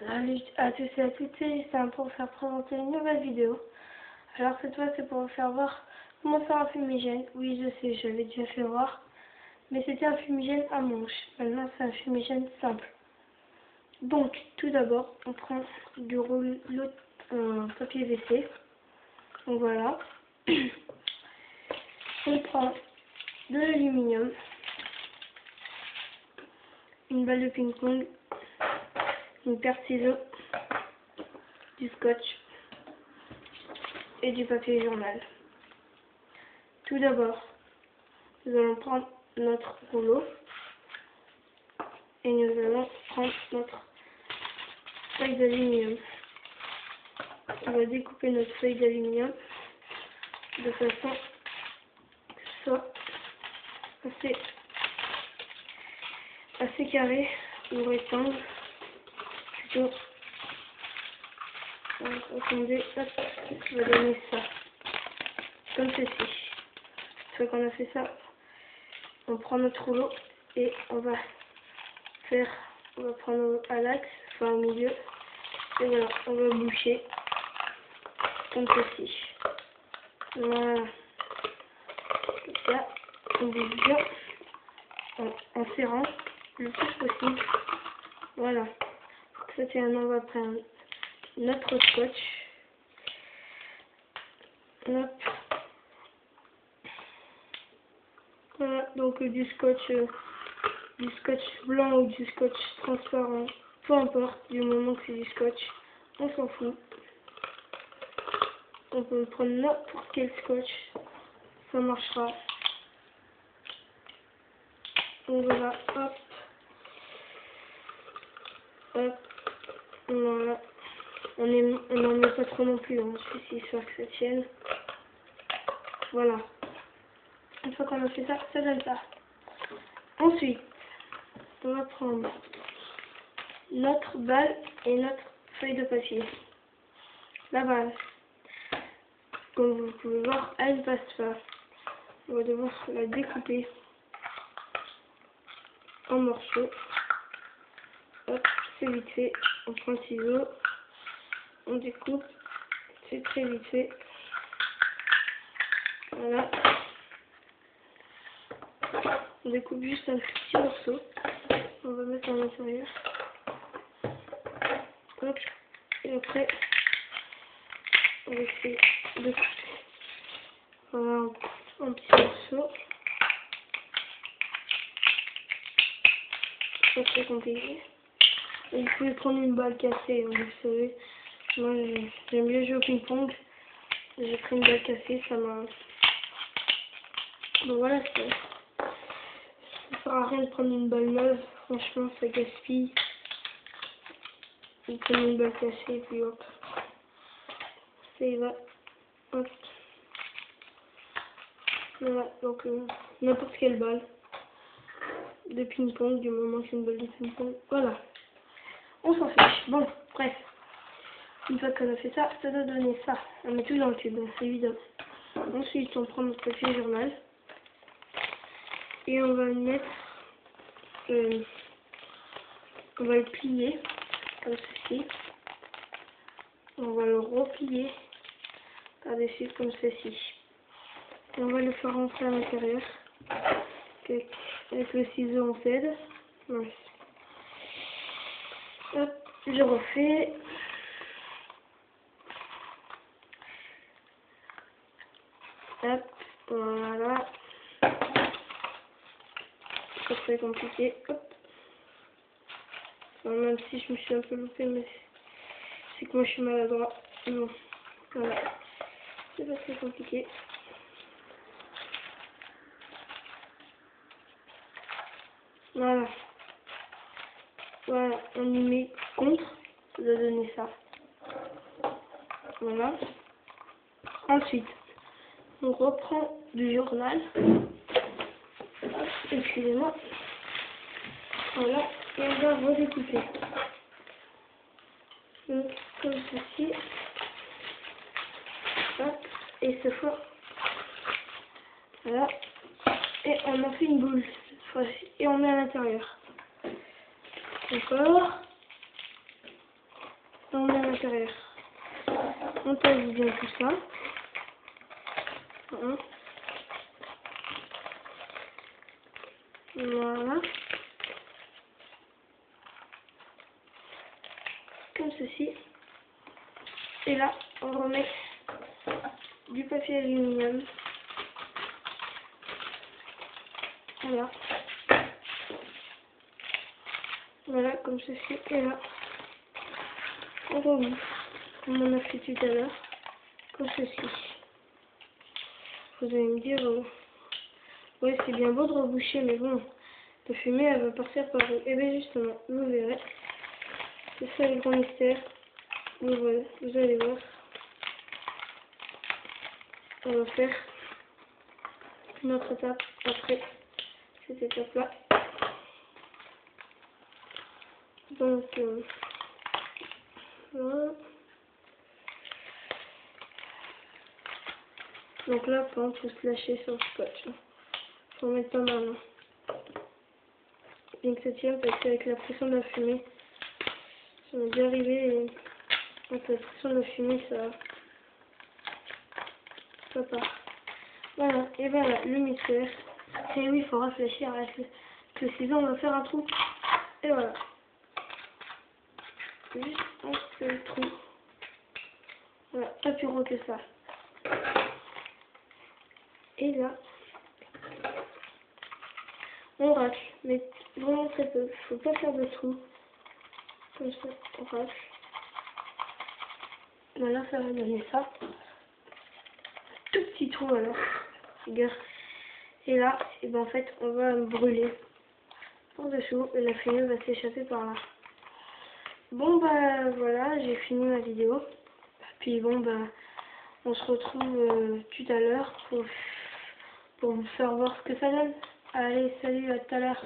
Salut à tous et à toutes, c'est Justin pour vous faire présenter une nouvelle vidéo. Alors cette fois c'est pour vous faire voir comment faire un fumigène. Oui je sais, je l'avais déjà fait voir, mais c'était un fumigène à manche. Maintenant c'est un fumigène simple. Donc tout d'abord on prend du rouleau papier WC. Donc voilà. On prend de l'aluminium, une balle de ping-pong, une paire de ciseaux, du scotch et du papier journal. Tout d'abord, nous allons prendre notre rouleau et nous allons prendre notre feuille d'aluminium. On va découper notre feuille d'aluminium de façon que ce soit assez carré ou rectangle. Plutôt, attendez, hop, on va donner ça, comme ceci. Une fois qu'on a fait ça, on prend notre rouleau et on va prendre à l'axe, enfin au milieu, et voilà, on va boucher comme ceci. Voilà. Là, on bouge bien en serrant le plus possible. Voilà. Ça c'est un, on va prendre notre scotch. Hop. Voilà, donc du scotch blanc ou du scotch transparent, peu importe, du moment que c'est du scotch, on s'en fout. On peut prendre n'importe quel scotch, ça marchera. Donc voilà, hop, hop, voilà. On n'en met pas trop non plus, hein, juste histoire que ça tienne. Voilà. Une fois qu'on a fait ça, ça donne ça. Ensuite, on va prendre notre balle et notre feuille de papier. La balle, comme vous pouvez voir, elle ne passe pas. On va devoir la découper en morceaux. Hop, c'est vite fait. On prend le ciseau, on découpe, c'est très vite fait. Voilà. On découpe juste un petit morceau. On va mettre à l'intérieur. Hop. Et après, on va essayer de couper. Voilà, un petit morceau. Pas très compliqué. Et vous pouvez prendre une balle cassée, hein, vous savez. Moi, j'aime bien jouer au ping-pong. J'ai pris une balle cassée, ça m'a... Donc voilà, ça sert à rien de prendre une balle neuve. Franchement, ça gaspille. Vous prenez une balle cassée et puis hop. Ça y va. Hop. Voilà, donc n'importe quelle balle de ping-pong, du moment que c'est une balle de ping-pong. Voilà. On s'en fiche. Bon, bref. Une fois qu'on a fait ça, ça doit donner ça. On met tout dans le tube, c'est évident. Ensuite, on prend notre papier journal. Et on va le mettre... on va le plier, comme ceci. On va le replier par-dessus, comme ceci. Et on va le faire rentrer à l'intérieur. Avec le ciseau, on s'aide. Ouais. Hop, je refais. Hop, voilà. C'est très compliqué. Hop. Alors, même si je me suis un peu loupé, mais c'est que moi je suis maladroit. Non. Voilà. C'est pas très compliqué. Voilà. Voilà, on y met contre, ça doit donner ça. Voilà. Ensuite, on reprend du journal. Hop, excusez-moi. Voilà, et on va redécouper. Donc, comme ceci. Hop, et ce fois, voilà. Et on en fait une boule, cette fois-ci, et on met à l'intérieur. Encore. on met à l'intérieur. On tasse bien tout ça. Voilà. Comme ceci. Et là, on remet du papier aluminium. Voilà. Voilà, comme ceci. Et là, on remet, comme on a fait tout à l'heure, comme ceci. Vous allez me dire, ouais, c'est bien beau de reboucher, mais bon, la fumée, elle va partir par où? Et bien justement, vous verrez. C'est ça le grand mystère. Vous allez voir. On va faire notre étape après cette étape-là. Donc, voilà. Donc là, par exemple, faut se lâcher sur le scotch. Faut mettre pas mal. Bien que ça tienne, parce qu'avec la pression de la fumée, ça m'est déjà arrivé, et avec la pression de la fumée, ça part. Voilà, et voilà, le mixeur. Et oui, il faut réfléchir avec le ciseau, on va faire un trou. Et voilà. Juste un seul trou. Voilà, pas plus gros que ça. Et là, on racle, mais vraiment très peu. Faut pas faire de trou. Comme ça, on racle. Voilà, ça va donner ça. Tout petit trou alors. Regarde. Et là, et ben en fait, on va brûler en dessous et la fumée va s'échapper par là. Bon bah voilà, j'ai fini ma vidéo. Puis bon bah, on se retrouve tout à l'heure pour vous faire voir ce que ça donne. Allez, salut, à tout à l'heure.